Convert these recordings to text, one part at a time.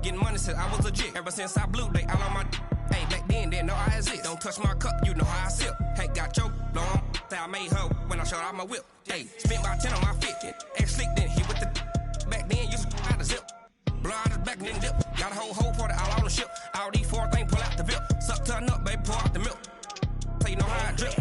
Getting money since I was legit. Ever since I blew, they all on my. Hey, back then, they know I exist. Don't touch my cup, you know how I sip. Hey, got your long. Say I made her when I showed out my whip. Hey, spent about 10 on my fit. Ex slick, then hit with the. Back then, used to out the zip. Blow out his back and then dip. Got a whole party all on the ship. All these 4 things pull out the VIP. Suck, turn up, baby, pour out the milk. So you know how I drip.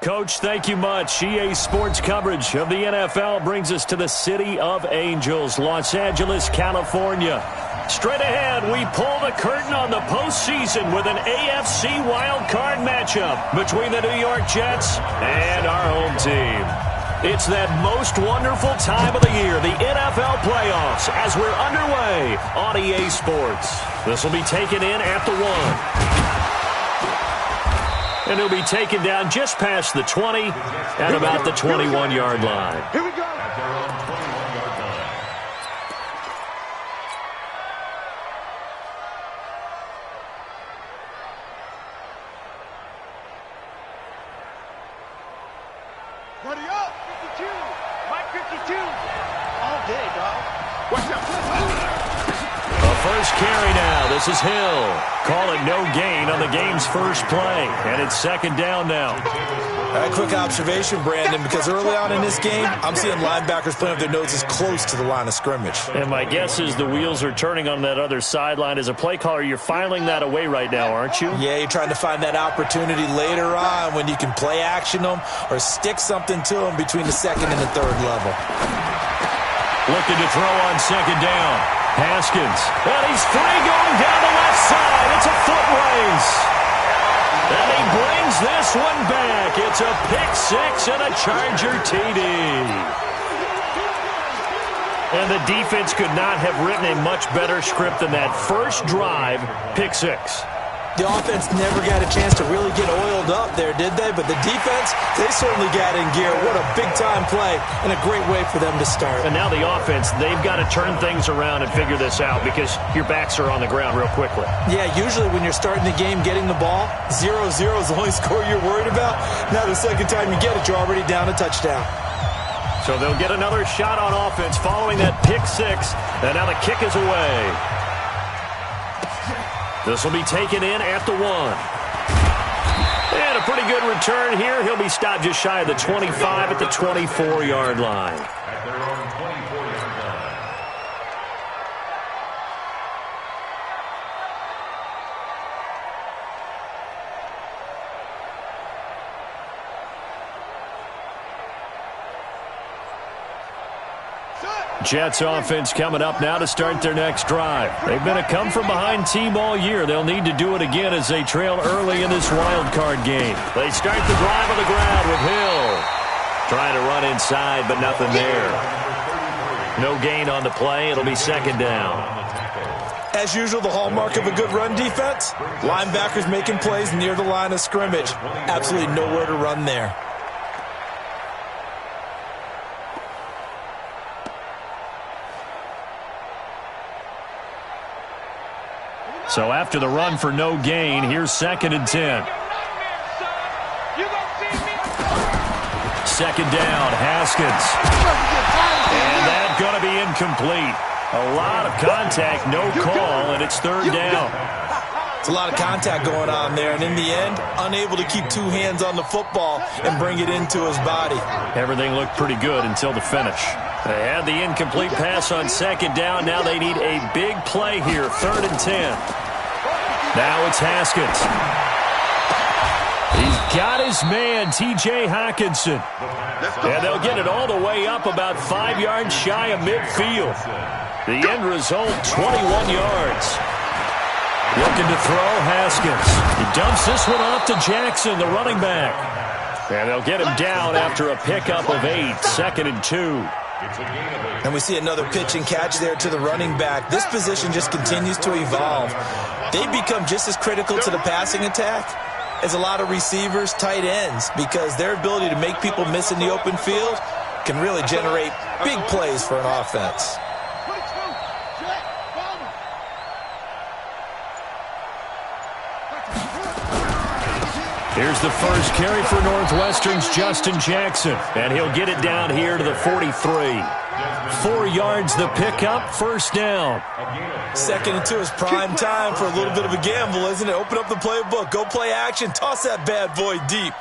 Coach, thank you much. EA Sports coverage of the NFL brings us to the City of Angels, Los Angeles, California. Straight ahead, we pull the curtain on the postseason with an AFC wildcard matchup between the New York Jets and our home team. It's that most wonderful time of the year, the NFL playoffs, as we're underway on EA Sports. This will be taken in at the 1. And he'll be taken down just past the 20 at about the 21-yard line. Here we go. At their own 21-yard line. Ready up. 52. Mike 52. All day, dog. Watch out. First carry now. This is Hill. Call it no gain on the game's first play. And it's second down now. A quick observation, Brandon, because early on in this game, I'm seeing linebackers playing with their noses close to the line of scrimmage. And my guess is the wheels are turning on that other sideline. As a play caller, you're filing that away right now, aren't you? Yeah, you're trying to find that opportunity later on when you can play action them or stick something to them between the second and the third level. Looking to throw on second down. Haskins, and he's free going down the left side. It's a foot race. And he brings this one back. It's a pick-6 and a Charger TD. And the defense could not have written a much better script than that first drive, pick-6. The offense never got a chance to really get oiled up there, did they? But the defense, they certainly got in gear. What a big-time play and a great way for them to start. And now the offense, they've got to turn things around and figure this out because your backs are on the ground real quickly. Yeah, usually when you're starting the game getting the ball, 0-0 is the only score you're worried about. Now the second time you get it, you're already down a touchdown. So they'll get another shot on offense following that pick-6, and now the kick is away. This will be taken in at the 1. And a pretty good return here. He'll be stopped just shy of the 25 at the 24-yard line. At their own 24-yard line. Jets offense coming up now to start their next drive. They've been a come-from-behind team all year. They'll need to do it again as they trail early in this wild card game. They start the drive on the ground with Hill. Trying to run inside, but nothing there. No gain on the play. It'll be second down. As usual, the hallmark of a good run defense, linebackers making plays near the line of scrimmage. Absolutely nowhere to run there. So after the run for no gain, here's second and 10. Second down, Haskins. And that's going to be incomplete. A lot of contact, no call, and it's third down. It's a lot of contact going on there, and in the end, unable to keep two hands on the football and bring it into his body. Everything looked pretty good until the finish. They had the incomplete pass on second down. Now they need a big play here, third and 10. Now it's Haskins. He's got his man, T.J. Hockenson. And they'll get it all the way up about 5 yards shy of midfield. The end result, 21 yards. Looking to throw, Haskins. He dumps this one off to Jackson, the running back. And they'll get him down after a pickup of 8, 2nd and 2. And we see another pitch and catch there to the running back. This position just continues to evolve. They become just as critical to the passing attack as a lot of receivers, tight ends, because their ability to make people miss in the open field can really generate big plays for an offense. Here's the first carry for Northwestern's Justin Jackson, and he'll get it down here to the 43. 4 yards the pickup, first down. 2nd and 2 is prime time for a little bit of a gamble, isn't it? Open up the playbook, go play action, toss that bad boy deep.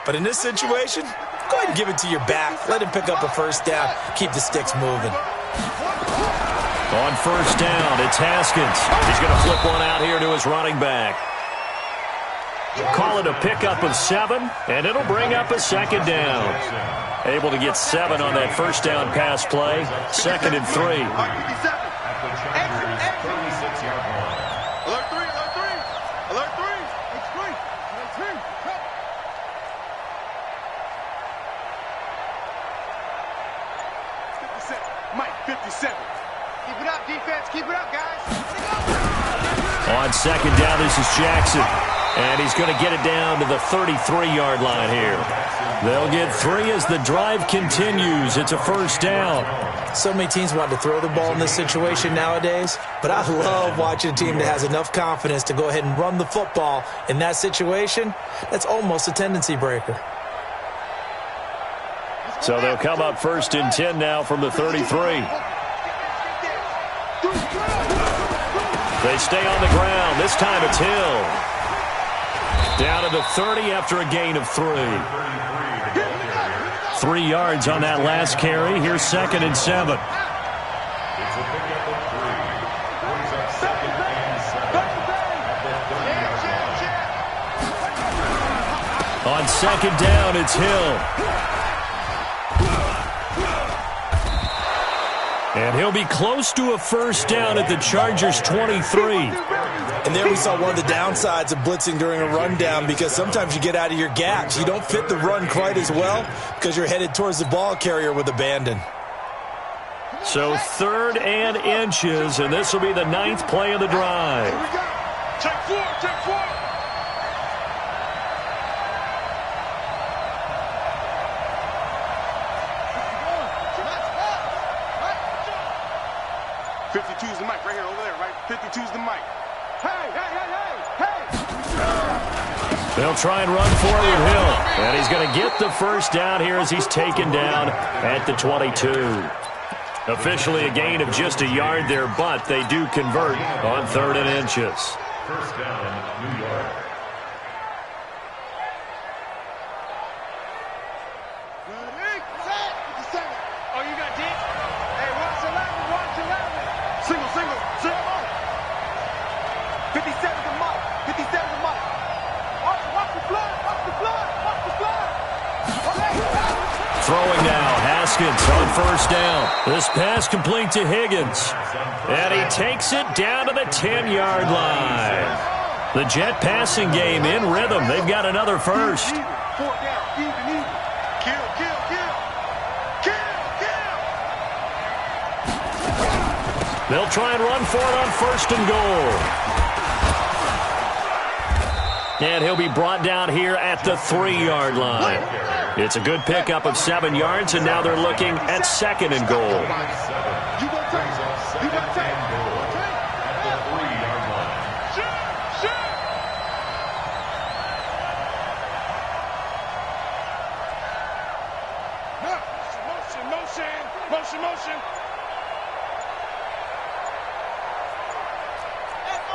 But in this situation, go ahead and give it to your back. Let him pick up a first down, keep the sticks moving. On first down, it's Haskins. He's going to flip one out here to his running back. Call it a pickup of 7, and it'll bring up a 2nd down. Able to get 7 on that first down pass play. 2nd and 3. Alert 3, alert 3, alert 3. It's 3, alert 3. 57, Mike, 57. Keep it up, defense. Keep it up, guys. On 2nd down, this is Jackson. And he's going to get it down to the 33-yard line here. They'll get 3 as the drive continues. It's a first down. So many teams want to throw the ball in this situation nowadays, but I love watching a team that has enough confidence to go ahead and run the football in that situation. That's almost a tendency breaker. So they'll come up 1st and 10 now from the 33. They stay on the ground. This time it's Hill. Down to the 30 after a gain of 3. 3 yards on that last carry. Here's 2nd and 7. On 2nd down, it's Hill. And he'll be close to a first down at the Chargers' 23. And there we saw one of the downsides of blitzing during a rundown, because sometimes you get out of your gaps. You don't fit the run quite as well because you're headed towards the ball carrier with abandon. So 3rd and inches, and this will be the 9th play of the drive. Check 4, check 4. 52's the mic right here, over there, right? 52's the mic. Hey, hey, hey, hey, hey! They'll try and run for it with Hill. And he's going to get the first down here as he's taken down at the 22. Officially a gain of just a yard there, but they do convert on 3rd and inches. First down, New York. Ready, set, 57. Oh, you got deep? Hey, watch 11, watch 11. Single, single, single. 57's the mic, 57's the mic. Watch the blood, watch the blood, watch the blood. Throwing now, Haskins on first down. This pass complete to Higgins. And he takes it down to the 10-yard line. The Jet passing game in rhythm. They've got another first. 4 down, even. Kill, kill, kill. Kill, kill. They'll try and run for it on 1st and goal. And he'll be brought down here at the 3-yard line. It's a good pickup of 7 yards, and now they're looking at 2nd and goal. You gonna take it. You gonna take it. At the 3-yard line. Shoot. Motion. Echo.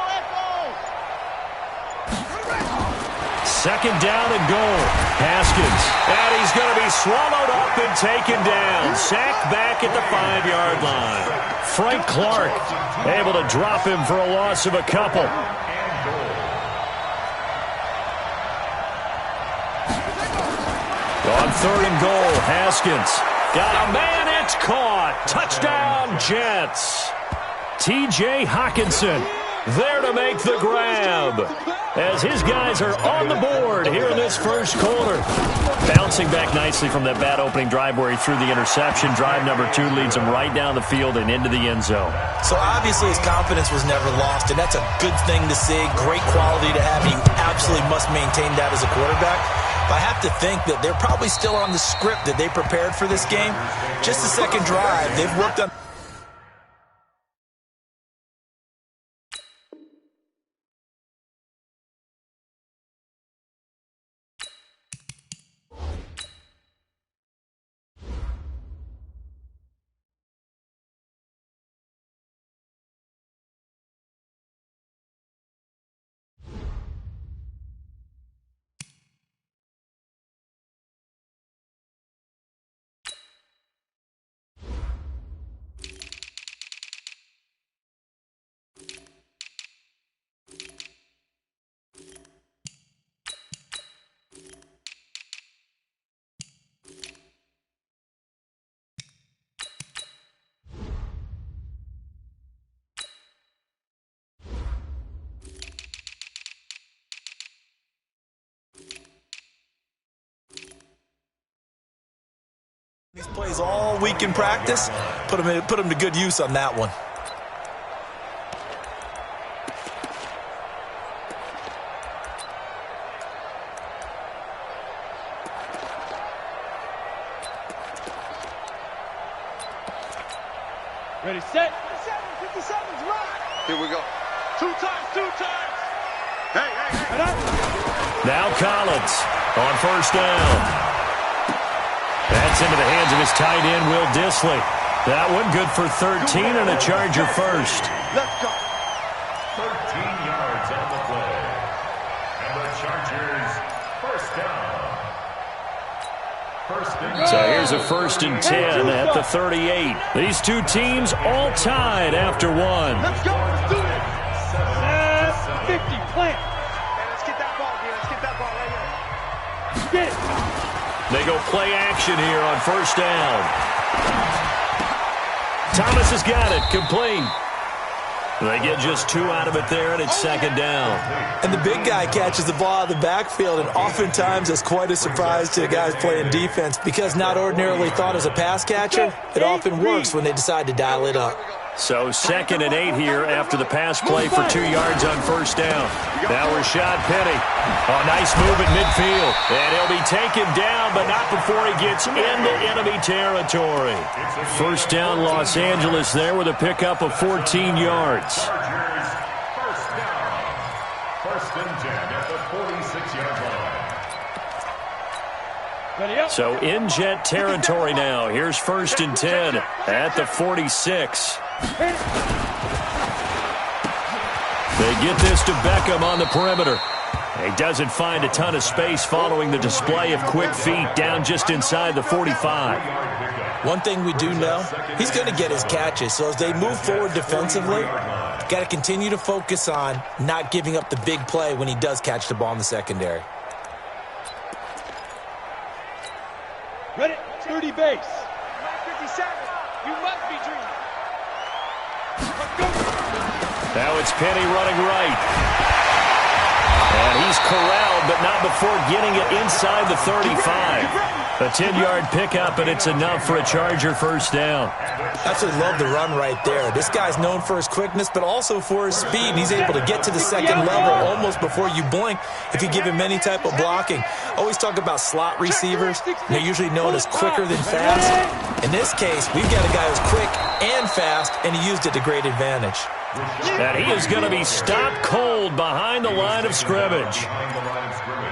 2nd down and goal. Haskins. And he's going to be swallowed up and taken down. Sacked back at the 5-yard line. Frank Clark able to drop him for a loss of a couple. On 3rd and goal, Haskins. Got a man, it's caught. Touchdown, Jets. T.J. Hawkinson there to make the grab, as his guys are on the board here in this first quarter. Bouncing back nicely from that bad opening drive where he threw the interception. Drive number 2 leads him right down the field and into the end zone. So obviously his confidence was never lost, and that's a good thing to see. Great quality to have. You absolutely must maintain that as a quarterback. But I have to think that they're probably still on the script that they prepared for this game. Just the second drive, they've worked on. These plays all week in practice, put them to good use on that one. Ready, set. 57's right. Here we go. Two times. Hey. Now Collins on first down. That's into the hands of his tight end, Will Dissly. That one good for 13 and a Charger first. Let's go. 13 yards on the play. And the Chargers first down. So here's a 1st and 10 at the 38. These two teams all tied after one. Let's go. Let's do this. 50, plant. Hey, let's get that ball here. Let's get that ball right here. Get it. They go play action here on first down. Thomas has got it, complete. They get just 2 out of it there, and it's second down. And the big guy catches the ball out of the backfield, and oftentimes it's quite a surprise to the guys playing defense because not ordinarily thought as a pass catcher, it often works when they decide to dial it up. So 2nd and 8 here after the pass play for 2 yards on first down. Now Rashad Penny. Oh, nice move at midfield. And he'll be taken down, but not before he gets into enemy territory. First down, Los Angeles there with a pickup of 14 yards. First down. 1st and 10 at the 46-yard line. So in Jet territory now. Here's 1st and 10 at the 46. They get this to Beckham on the perimeter. He doesn't find a ton of space following the display of quick feet down just inside the 45. One thing we do know, he's going to get his catches. So as they move forward defensively, got to continue to focus on not giving up the big play when he does catch the ball in the secondary. Ready? 30 base. 57. You must be dreaming. Now it's Penny running right. And he's corralled, but not before getting it inside the 35. A 10-yard pickup, and it's enough for a Charger first down. Absolutely love the run right there. This guy's known for his quickness, but also for his speed. He's able to get to the second level almost before you blink if you give him any type of blocking. Always talk about slot receivers. They're usually known as quicker than fast. In this case, we've got a guy who's quick and fast, and he used it to great advantage. And he is going to be stopped cold behind the line of scrimmage.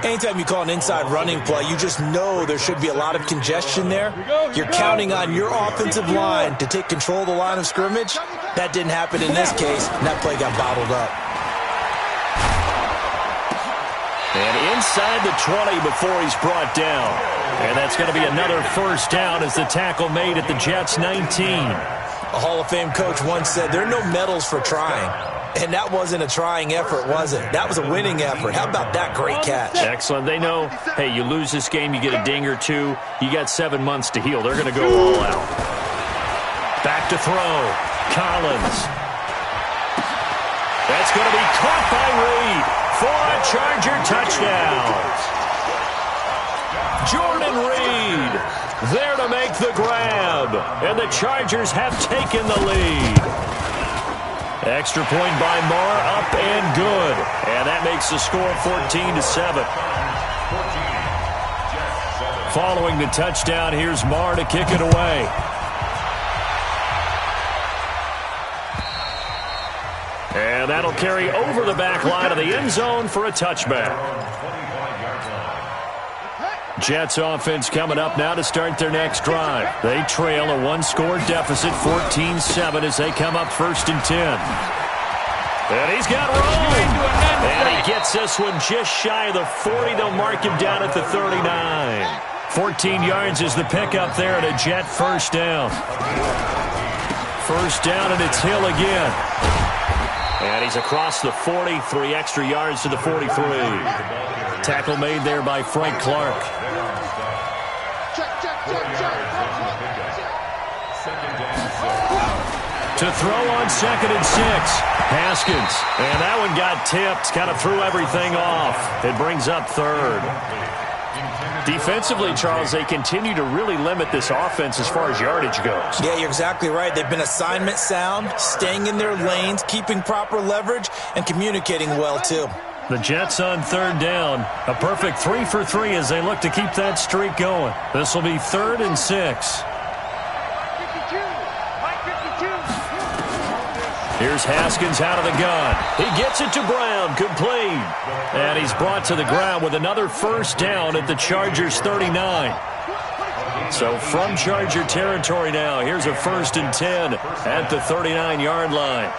Anytime you call an inside running play, you just know there should be a lot of congestion there. You're counting on your offensive line to take control of the line of scrimmage. That didn't happen in this case, and that play got bottled up. And inside the 20 before he's brought down. And that's going to be another first down as the tackle made at the Jets' 19. A Hall of Fame coach once said, there are no medals for trying. And that wasn't a trying effort, was it? That was a winning effort. How about that great catch? Excellent. They know, hey, you lose this game, you get a ding or two. You got 7 months to heal. They're going to go all out. Back to throw. Collins. That's going to be caught by Reed for a Charger touchdown. Jordan Reed there to make the grab, and the Chargers have taken the lead. Extra point by Marr, up and good, and that makes the score 14-7. Following the touchdown, here's Marr to kick it away. And that'll carry over the back line of the end zone for a touchback. Jets offense coming up now to start their next drive. They trail a one-score deficit, 14-7, as they come up 1st and 10. And he's got room. And he gets this one just shy of the 40. They'll mark him down at the 39. 14 yards is the pickup there at a Jet first down. First down, and it's Hill again. And he's across the 40, 3 extra yards to the 43. Tackle made there by Frank Clark. To throw on 2nd and 6. Haskins. And that one got tipped. Kind of threw everything off. It brings up 3rd. Defensively, Charles, they continue to really limit this offense as far as yardage goes. Yeah, you're exactly right. They've been assignment sound, staying in their lanes, keeping proper leverage, and communicating well, too. The Jets on 3rd down. A perfect 3 for 3 as they look to keep that streak going. This will be 3rd and 6. Here's Haskins out of the gun. He gets it to Brown, complete. And he's brought to the ground with another first down at the Chargers' 39. So from Charger territory now, here's a 1st and 10 at the 39-yard line.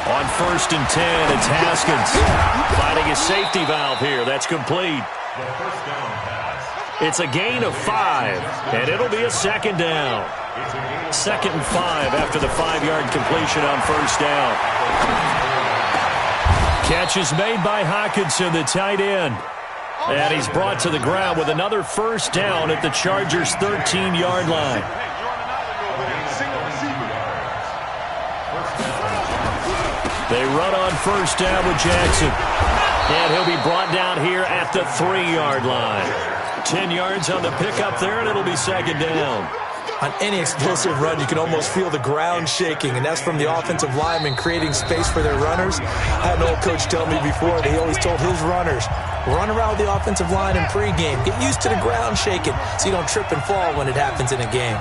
On 1st and 10, it's Haskins finding his safety valve here. That's complete. It's a gain of 5, and it'll be a 2nd down. 2nd and 5 after the 5-yard completion on 1st down. Catch is made by Hockenson, the tight end. And he's brought to the ground with another first down at the Chargers' 13-yard line. They run on first down with Jackson. And he'll be brought down here at the 3-yard line. 10 yards on the pickup there, and it'll be 2nd down. On any explosive run, you can almost feel the ground shaking, and that's from the offensive linemen creating space for their runners. I had an old coach tell me before that he always told his runners, run around the offensive line in pregame. Get used to the ground shaking so you don't trip and fall when it happens in a game.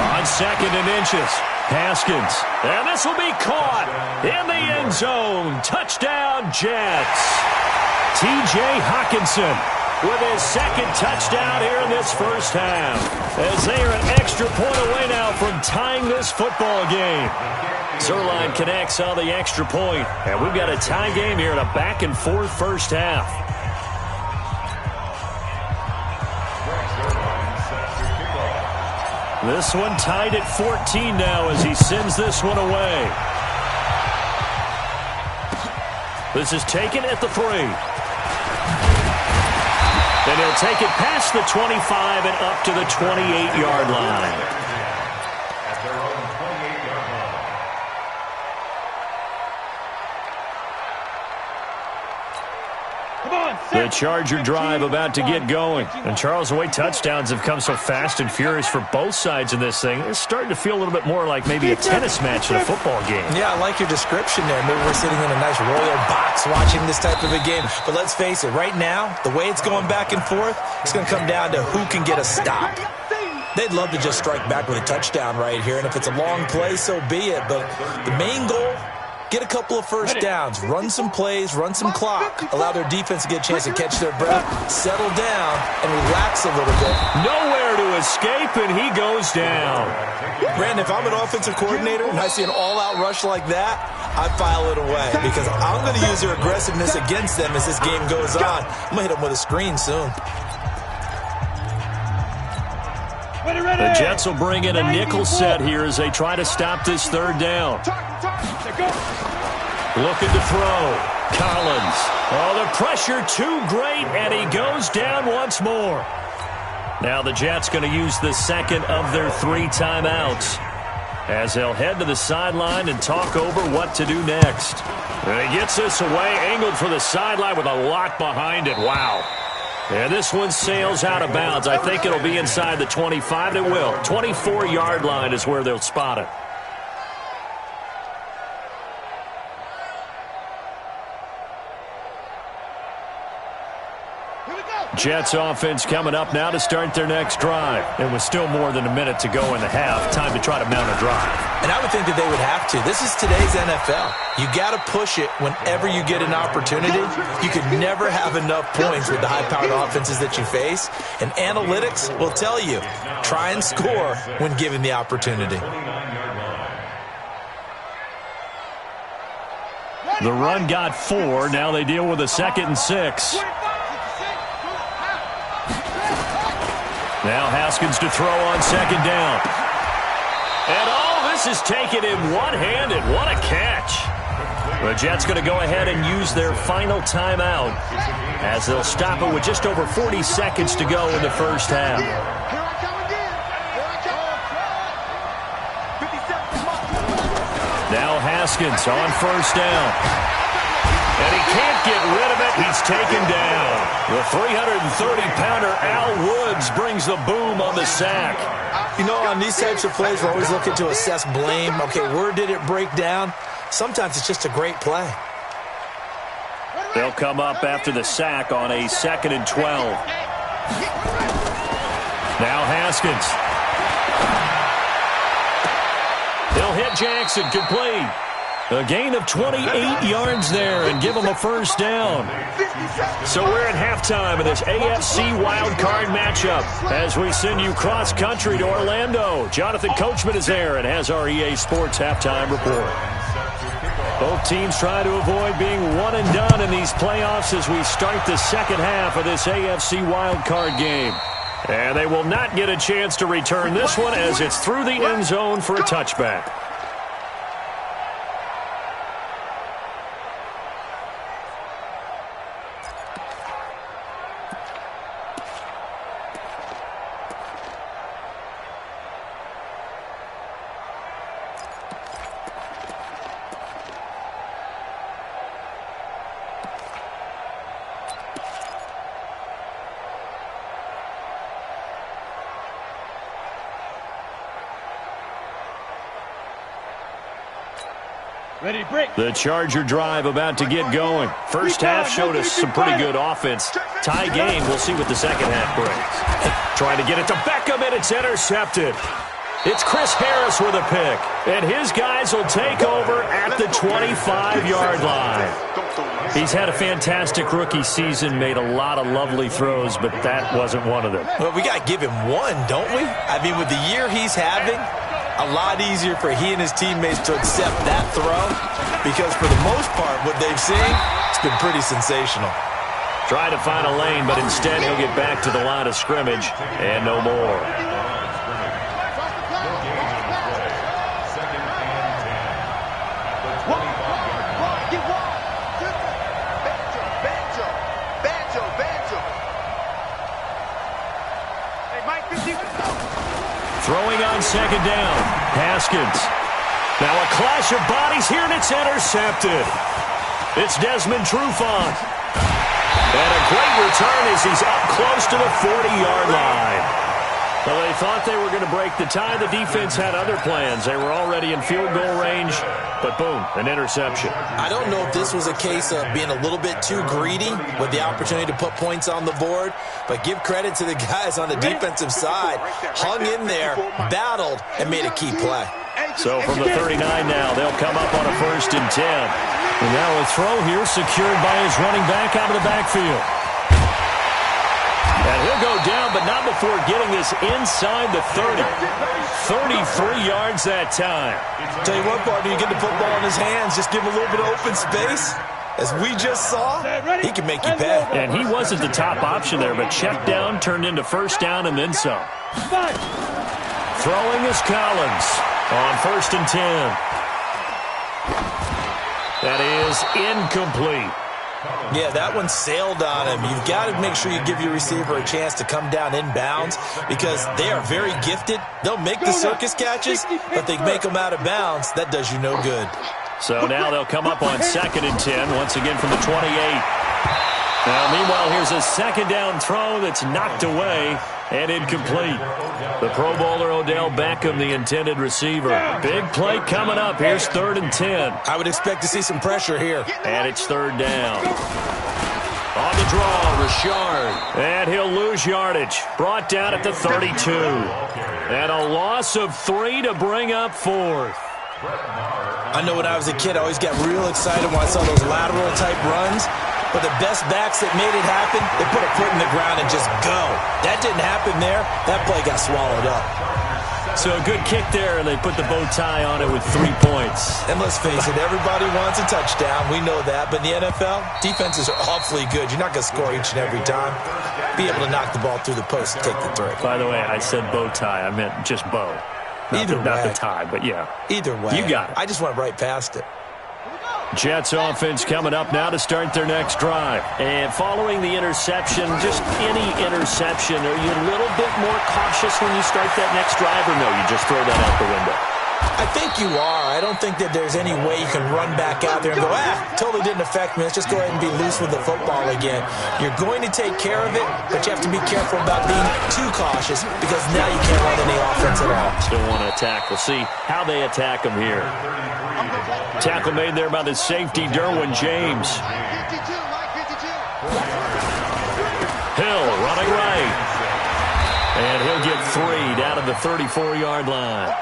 On 2nd and inches, Haskins. And this will be caught in the end zone. Touchdown, Jets. T.J. Hockenson with his 2nd touchdown here in this first half, as they are an extra point away now from tying this football game. Zerline connects on the extra point, and we've got a tie game here in a back-and-forth first half. This one tied at 14 now as he sends this one away. This is taken at the 3. And he'll take it past the 25 and up to the 28-yard line. At their own 28-yard line. The Charger drive about to get going. And Charles, the way touchdowns have come so fast and furious for both sides in this thing, it's starting to feel a little bit more like maybe a tennis match in a football game. Yeah, I like your description there. Maybe we're sitting in a nice royal box watching this type of a game. But let's face it, right now, the way it's going back and forth, it's going to come down to who can get a stop. They'd love to just strike back with a touchdown right here, and if it's a long play, so be it. But the main goal, get a couple of first downs, run some plays, run some clock, allow their defense to get a chance to catch their breath, settle down, and relax a little bit. Nowhere to escape, and he goes down. Brandon, if I'm an offensive coordinator and I see an all-out rush like that, I file it away because I'm going to use their aggressiveness against them as this game goes on. I'm going to hit them with a screen soon. The Jets will bring in a nickel set here as they try to stop this 3rd down. Looking to throw. Collins. Oh, the pressure too great, and he goes down once more. Now the Jets going to use the second of their 3 timeouts as they'll head to the sideline and talk over what to do next. And he gets this away, angled for the sideline with a lot behind it. Wow. And this one sails out of bounds. I think it'll be inside the 25. It will. 24-yard line is where they'll spot it. Jets offense coming up now to start their next drive. And with still more than a minute to go in the half, time to try to mount a drive. And I would think that they would have to. This is today's NFL. You got to push it whenever you get an opportunity. You could never have enough points with the high-powered offenses that you face. And analytics will tell you, try and score when given the opportunity. The run got 4. Now they deal with a 2nd and 6. Now Haskins to throw on 2nd down. And all this is taken in one-handed. What a catch. The Jets going to go ahead and use their final timeout as they'll stop it with just over 40 seconds to go in the first half. Now Haskins on 1st down. And he can't get rid of it. He's taken down. The 330-pounder Al Woods brings the boom on the sack. You know, on these types of plays, we're always looking to assess blame. Okay, where did it break down? Sometimes it's just a great play. They'll come up after the sack on a 2nd and 12. Now Haskins. He'll hit Jackson, complete. A gain of 28 yards there and give them a 1st down. So we're at halftime of this AFC wildcard matchup as we send you cross-country to Orlando. Jonathan Coachman is there and has our EA Sports halftime report. Both teams try to avoid being one and done in these playoffs as we start the second half of this AFC wildcard game. And they will not get a chance to return this one as it's through the end zone for a touchback. The Charger drive about to get going. First half showed us some pretty good offense. Tie game, we'll see what the second half brings. Trying to get it to Beckham, and it's intercepted. It's Chris Harris with a pick, and his guys will take over at the 25-yard line. He's had a fantastic rookie season, made a lot of lovely throws, but that wasn't one of them. Well, we got to give him one, don't we? I mean, with the year he's having, a lot easier for he and his teammates to accept that throw because for the most part, what they've seen, it's been pretty sensational. Try to find a lane, but instead he'll get back to the line of scrimmage and no more. Throwing on 2nd down. Haskins. Now a clash of bodies here, and it's intercepted. It's Desmond Trufant. And a great return as he's up close to the 40-yard line. Well, they thought they were going to break the tie. The defense had other plans. They were already in field goal range, but boom, an interception. I don't know if this was a case of being a little bit too greedy with the opportunity to put points on the board, but give credit to the guys on the defensive side. Hung in there, battled, and made a key play. So from the 39 now, they'll come up on a 1st and 10. And now a throw here secured by his running back out of the backfield. And he'll go down, but not before getting this inside the 30. 33 yards that time. Tell you what, partner, you get the football in his hands, just give him a little bit of open space. As we just saw, he can make you pay. And he wasn't the top option there, but check down turned into 1st down and then some. Throwing is Collins on 1st and 10. That is incomplete. Yeah, that one sailed on him. You've got to make sure you give your receiver a chance to come down inbounds because they are very gifted. They'll make the circus catches, but they make them out of bounds. That does you no good. So now they'll come up on 2nd and 10, once again from the 28. Now, meanwhile, here's a second down throw that's knocked away and incomplete. The Pro Bowler Odell Beckham, the intended receiver. Big play coming up. Here's 3rd and 10. I would expect to see some pressure here. And it's 3rd down. On the draw, Richard. And he'll lose yardage. Brought down at the 32. And a loss of 3 to bring up 4th. I know when I was a kid, I always got real excited when I saw those lateral-type runs. But the best backs that made it happen, they put a foot in the ground and just go. That didn't happen there. That play got swallowed up. So a good kick there, and they put the bow tie on it with 3 points. And let's face it, everybody wants a touchdown. We know that. But in the NFL, defenses are awfully good. You're not going to score each and every time. Be able to knock the ball through the post and take the 3. By the way, I said bow tie. I meant just bow. Not the tie, but yeah. Either way. You got it. I just went right past it. Jets offense coming up now to start their next drive. And following the interception, just any interception, are you a little bit more cautious when you start that next drive, or no, you just throw that out the window? I think you are. I don't think that there's any way you can run back out there and go, totally didn't affect me. Let's just go ahead and be loose with the football again. You're going to take care of it, but you have to be careful about being too cautious because now you can't run any offense at all. Still want to attack. We'll see how they attack them here. Tackle made there by the safety, Derwin James. Hill running right. And he'll get 3 down to the 34-yard line.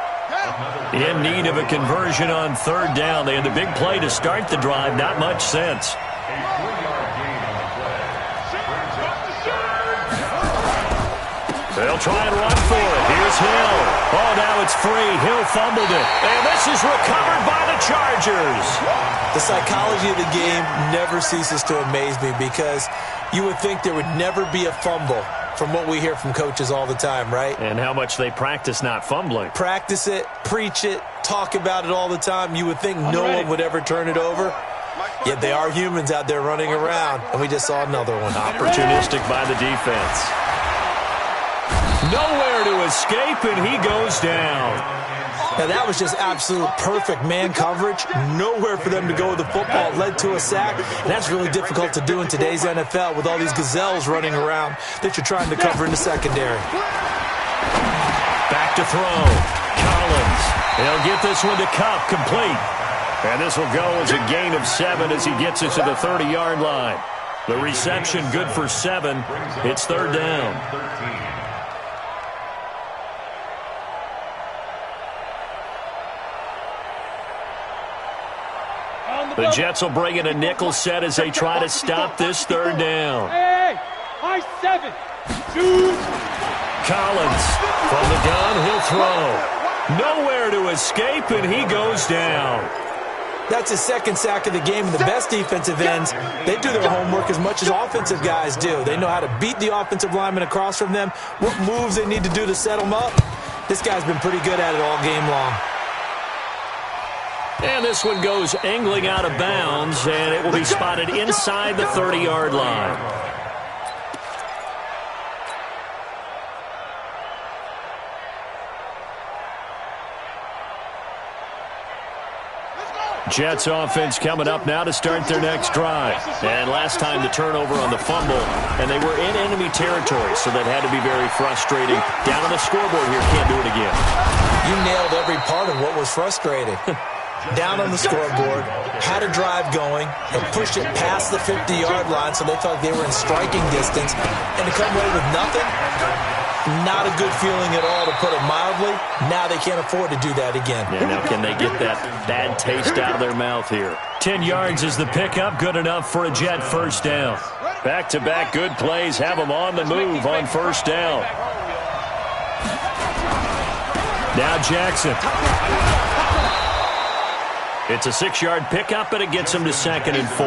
In need of a conversion on 3rd down. They had the big play to start the drive. Not much sense. They'll try and run for it. Here's Hill. Oh, now it's free. Hill fumbled it. And this is recovered by the Chargers. The psychology of the game never ceases to amaze me because you would think there would never be a fumble from what we hear from coaches all the time, right? And how much they practice not fumbling. Practice it, preach it, talk about it all the time. You would think no one would ever turn it over. Yet they are humans out there running around, and we just saw another one. Opportunistic by the defense. Nowhere to escape, and he goes down. Now, that was just absolute perfect man coverage. Nowhere for them to go with the football. Led to a sack. And that's really difficult to do in today's NFL with all these gazelles running around that you're trying to cover in the secondary. Back to throw. Collins. He'll get this one to Cup, complete. And this will go as a gain of 7 as he gets it to the 30-yard line. The reception good for 7. It's 3rd down. The Jets will bring in a nickel set as they try to stop this 3rd down. Hey, high 7. Collins from the gun, he'll throw. Nowhere to escape, and he goes down. That's his 2nd sack of the game, and the best defensive ends, they do their homework as much as offensive guys do. They know how to beat the offensive lineman across from them, what moves they need to do to set them up. This guy's been pretty good at it all game long. And this one goes angling out of bounds, and it will be spotted inside the 30-yard line. Jets offense coming up now to start their next drive. And last time the turnover on the fumble, and they were in enemy territory, so that had to be very frustrating. Down on the scoreboard here, can't do it again. You nailed every part of what was frustrating. Down on the scoreboard, had a drive going, and pushed it past the 50-yard line so they felt they were in striking distance. And to come away with nothing, not a good feeling at all, to put it mildly. Now they can't afford to do that again. Yeah, now can they get that bad taste out of their mouth here? 10 yards is the pickup, good enough for a Jet 1st down. Back-to-back good plays have them on the move on 1st down. Now Jackson. It's a 6-yard pickup, and it gets him to 2nd and 4.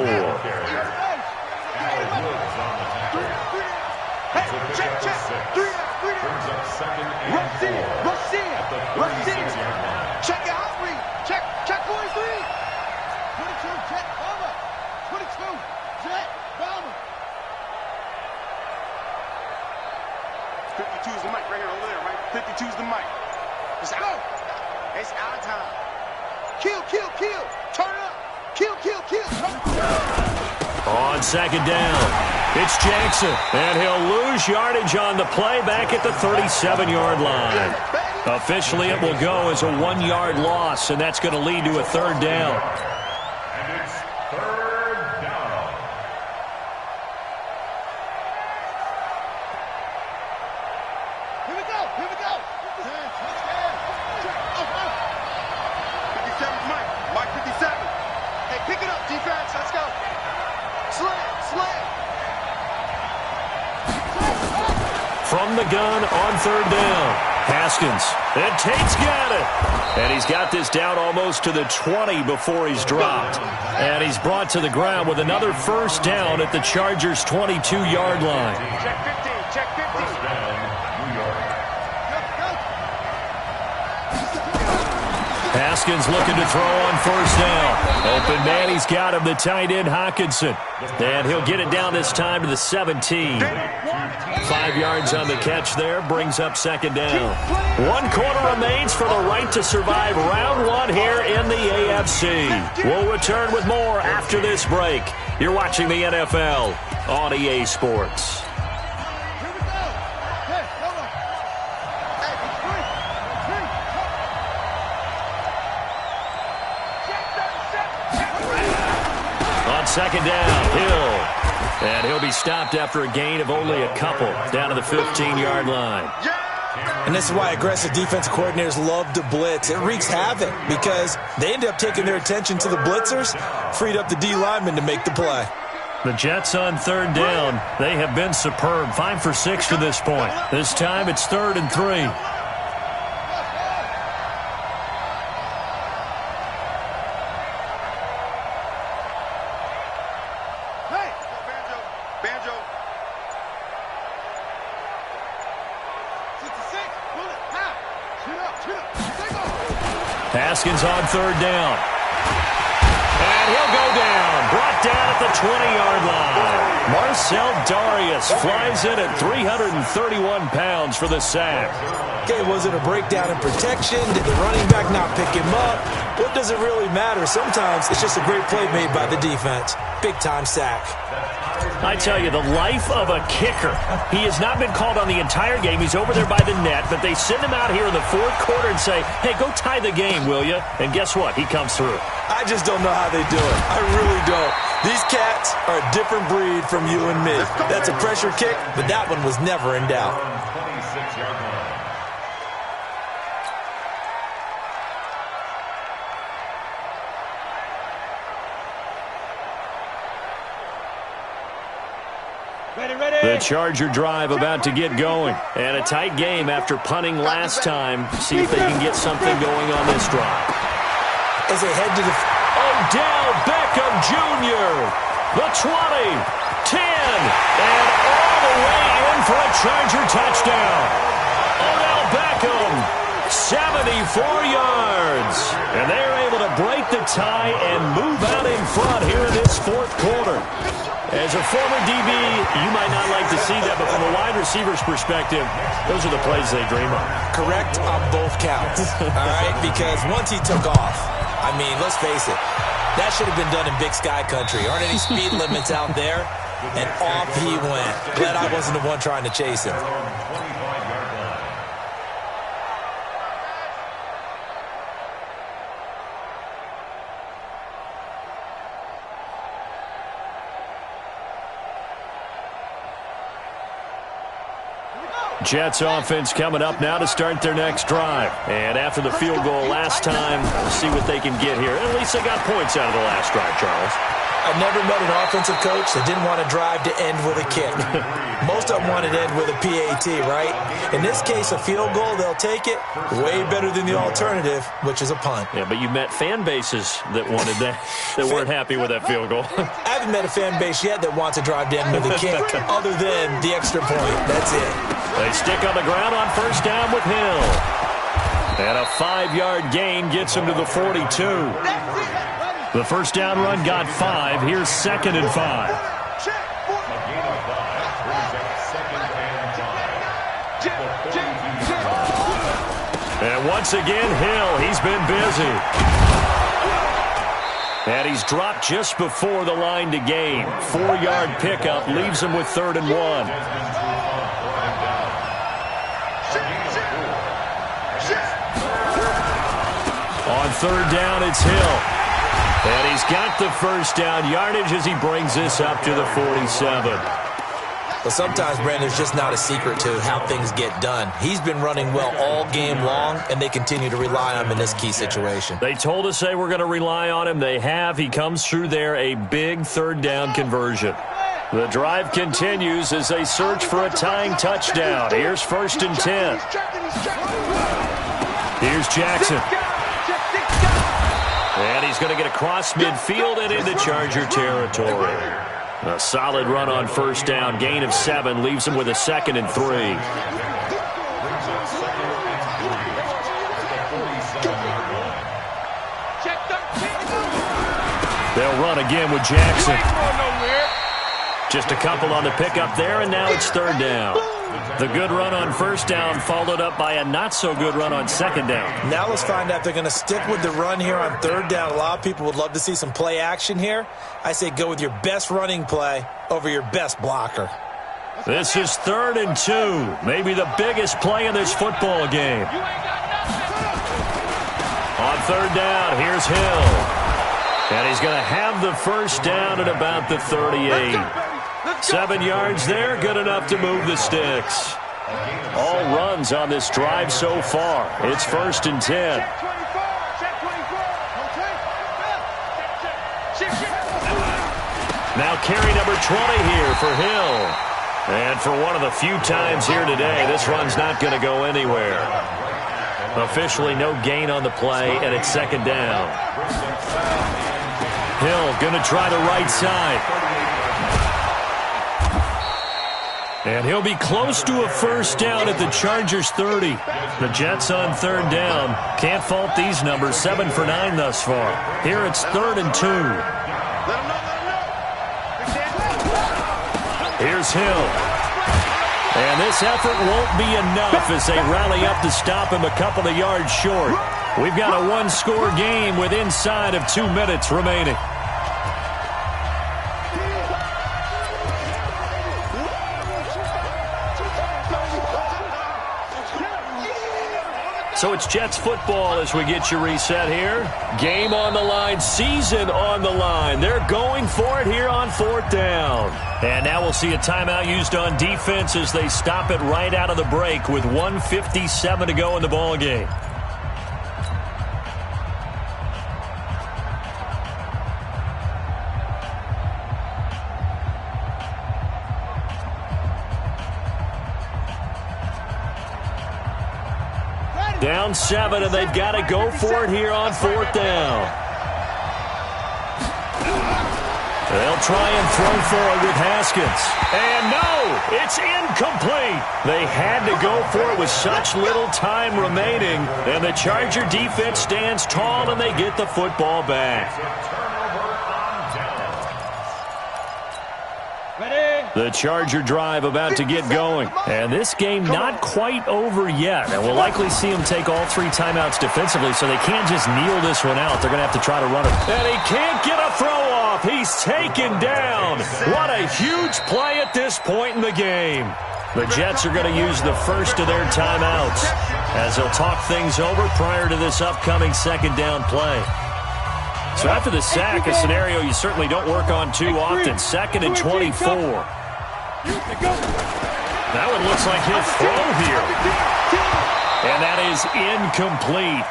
Check out read. Check 23. 22, check, over. 22, check. It's our time. Kill, kill, kill. Turn up. Kill, kill, kill. On second down, it's Jackson, and he'll lose yardage on the play back at the 37-yard line. Officially, it will go as a 1-yard loss, and that's going to lead to a third down. And it's third down. Here we go. Here we go. 57's Mike. Mike 57. Hey, pick it up, defense. Let's go. Slam, slam. From the gun on third down, Haskins. And Tate's got it. And he's got this down almost to the 20 before he's dropped. And he's brought to the ground with another first down at the Chargers' 22-yard line. Check 15, check 15. First down, New York. Haskins looking to throw on first down. Open man, he's got him, the tight end, Hockenson. And he'll get it down this time to the 17. 5 yards on the catch there, brings up second down. 1 quarter remains for the right to survive round 1 here in the AFC. We'll return with more after this break. You're watching the NFL on EA Sports. Second down, Hill. And he'll be stopped after a gain of only a couple down to the 15-yard line. And this is why aggressive defensive coordinators love to blitz. It wreaks havoc because they end up taking their attention to the blitzers, freed up the D lineman to make the play. The Jets on third down. They have been superb. 5 for 6 to this point. This time it's 3rd and 3. Haskins on third down. And he'll go down. Brought down at the 20-yard line. Marcel Darius flies in at 331 pounds for the sack. Okay, was it a breakdown in protection? Did the running back not pick him up? What does it really matter? Sometimes it's just a great play made by the defense. Big-time sack. I tell you, the life of a kicker. He has not been called on the entire game. He's over there by the net, but they send him out here in the 4th quarter and say, hey, go tie the game, will you? And guess what? He comes through. I just don't know how they do it. I really don't. These cats are a different breed from you and me. That's a pressure kick, but that one was never in doubt. 26-yard line. The Charger drive about to get going. And a tight game after punting last time. See if they can get something going on this drive. As they head to the... Odell Beckham Jr. The 20, 10, and all the way in for a Charger touchdown. Odell Beckham, 74 yards. And they're able to break the tie and move out in front here in this 4th quarter. As a former DB, you might not like to see that, but from a wide receiver's perspective, those are the plays they dream of. Correct on both counts, all right? Because once he took off, I mean, let's face it, that should have been done in Big Sky Country. Aren't any speed limits out there? And off he went. Glad I wasn't the one trying to chase him. Jets offense coming up now to start their next drive. And after the field goal last time, we'll see what they can get here. At least they got points out of the last drive, Charles. I've never met an offensive coach that didn't want to drive to end with a kick. Most of them wanted to end with a PAT, right? In this case, a field goal, they'll take it. Way better than the alternative, which is a punt. Yeah, but you met fan bases that wanted that, that weren't happy with that field goal. I haven't met a fan base yet that wants to drive to end with a kick, other than the extra point. That's it. They stick on the ground on first down with Hill. And a 5-yard gain gets him to the 42. The first down run got 5. Here's 2nd and 5. And once again, Hill, he's been busy. And he's dropped just before the line to gain. 4-yard pickup leaves him with 3rd and 1. On 3rd down, it's Hill. And he's got the first down yardage as he brings this up to the 47. Well, sometimes, Brandon, there's just not a secret to how things get done. He's been running well all game long, and they continue to rely on him in this key situation. They told us they were going to rely on him. They have. He comes through there, a big 3rd down conversion. The drive continues as they search for a tying touchdown. Here's 1st and 10. Here's Jackson. And he's going to get across midfield and into Charger territory. A solid run on 1st down. Gain of 7 leaves him with a 2nd and 3. They'll run again with Jackson. Just a couple on the pickup there, and now it's 3rd down. The good run on 1st down followed up by a not-so-good run on 2nd down. Now let's find out if they're going to stick with the run here on 3rd down. A lot of people would love to see some play action here. I say go with your best running play over your best blocker. This is 3rd and 2. Maybe the biggest play in this football game. On 3rd down, here's Hill. And he's going to have the first down at about the 38. 7 yards there, good enough to move the sticks. All runs on this drive so far. It's 1st and 10. Now carry number 20 here for Hill. And for one of the few times here today, this run's not going to go anywhere. Officially no gain on the play, and it's 2nd down. Hill going to try the right side. And he'll be close to a first down at the Chargers 30. The Jets on 3rd down. Can't fault these numbers. 7 for 9 thus far. Here it's 3rd and 2. Here's Hill. And this effort won't be enough as they rally up to stop him a couple of yards short. We've got a one-score game with inside of 2 minutes remaining. So it's Jets football as we get you reset here. Game on the line, season on the line. They're going for it here on 4th down. And now we'll see a timeout used on defense as they stop it right out of the break with 1:57 to go in the ball game. Down 7, and they've got to go for it here on 4th down. They'll try and throw for it with Haskins. And no, it's incomplete. They had to go for it with such little time remaining. And the Charger defense stands tall, and they get the football back. The Charger drive about to get going. And this game not quite over yet. And we'll likely see him take all 3 timeouts defensively, so they can't just kneel this one out. They're going to have to try to run it. And he can't get a throw off. He's taken down. What a huge play at this point in the game. The Jets are going to use the first of their timeouts as they'll talk things over prior to this upcoming 2nd down play. So after the sack, a scenario you certainly don't work on too often. 2nd and 24. That one looks like he'll throw here. And that is incomplete.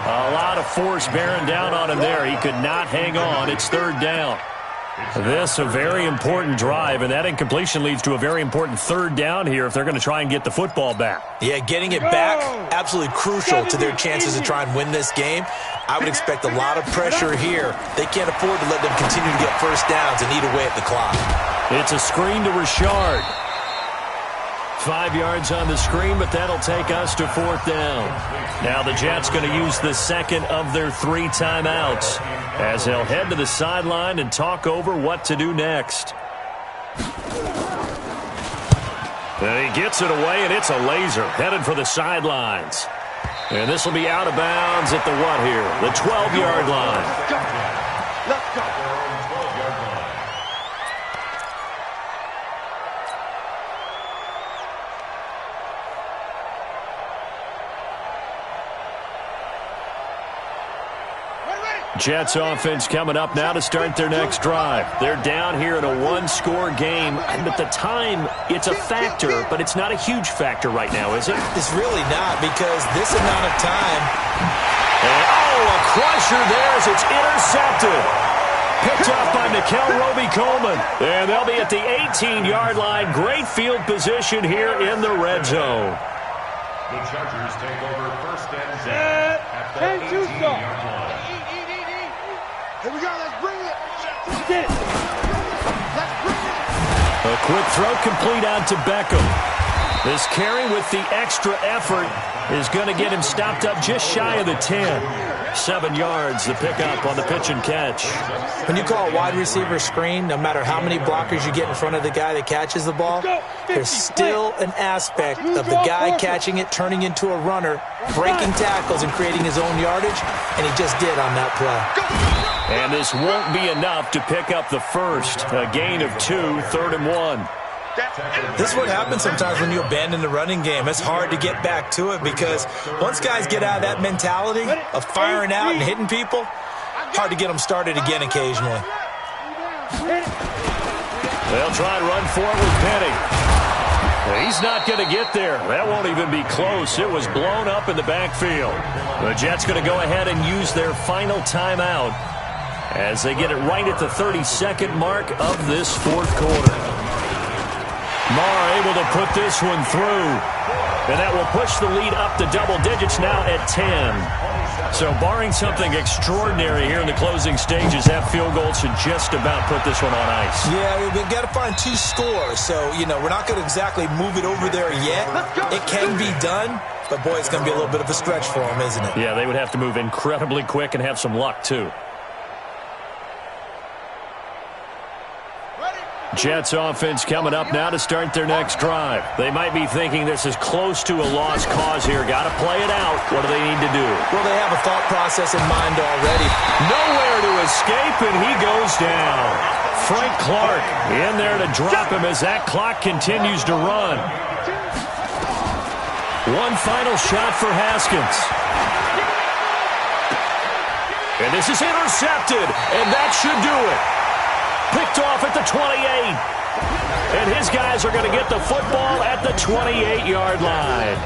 A lot of force bearing down on him there. He could not hang on. It's 3rd down. This a very important drive, and that incompletion leads to a very important 3rd down here if they're going to try and get the football back. Yeah, getting it back, absolutely crucial to their chances to try and win this game. I would expect a lot of pressure here. They can't afford to let them continue to get first downs and eat away at the clock. It's a screen to Richard. 5 yards on the screen, but that'll take us to 4th down. Now the Jets going to use the 2nd of their 3 timeouts as they'll head to the sideline and talk over what to do next. And he gets it away, and it's a laser headed for the sidelines. And this will be out of bounds at the what here? The 12-yard line. Let's go. Jets offense coming up now to start their next drive. They're down here in a one-score game, and at the time, it's a factor, but it's not a huge factor right now, is it? It's really not, because this amount of time. And, a crusher there as it's intercepted. Picked off by Nikel Roby-Coleman. And they'll be at the 18-yard line. Great field position here in the red zone. The Chargers take over first and 10 at the 18-yard line. Here we go, let's bring it. Let's get it. Let's bring it. A quick throw complete out to Beckham. This carry with the extra effort is going to get him stopped up just shy of the 10. 7 yards, the pickup on the pitch and catch. When you call a wide receiver screen, no matter how many blockers you get in front of the guy that catches the ball, there's still an aspect of the guy catching it, turning into a runner, breaking tackles and creating his own yardage, and he just did on that play. And this won't be enough to pick up the first. A gain of 2, 3rd and 1. This is what happens sometimes when you abandon the running game. It's hard to get back to it because once guys get out of that mentality of firing out and hitting people, hard to get them started again occasionally. They'll try and run for it with Penny. He's not going to get there. That won't even be close. It was blown up in the backfield. The Jets going to go ahead and use their final timeout as they get it right at the 32nd mark of this fourth quarter. Marr able to put this one through. And that will push the lead up to double digits now at 10. So barring something extraordinary here in the closing stages, that field goal should just about put this one on ice. Yeah, we've got to find 2 scores. So, we're not going to exactly move it over there yet. It can be done, but boy, it's going to be a little bit of a stretch for them, isn't it? Yeah, they would have to move incredibly quick and have some luck, too. Jets offense coming up now to start their next drive. They might be thinking this is close to a lost cause here. Got to play it out. What do they need to do? Well, they have a thought process in mind already. Nowhere to escape, and he goes down. Frank Clark in there to drop him as that clock continues to run. One final shot for Haskins. And this is intercepted, and that should do it. Picked off at the 28. And his guys are going to get the football at the 28-yard line.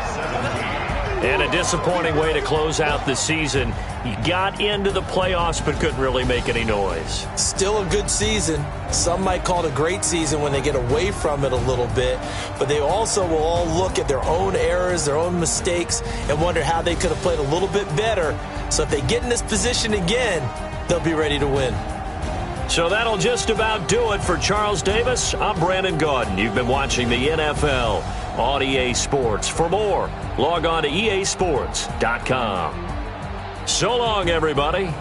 And a disappointing way to close out the season. He got into the playoffs but couldn't really make any noise. Still a good season. Some might call it a great season when they get away from it a little bit. But they also will all look at their own errors, their own mistakes, and wonder how they could have played a little bit better. So if they get in this position again, they'll be ready to win. So that'll just about do it for Charles Davis. I'm Brandon Gaudin. You've been watching the NFL on EA Sports. For more, log on to easports.com. So long, everybody.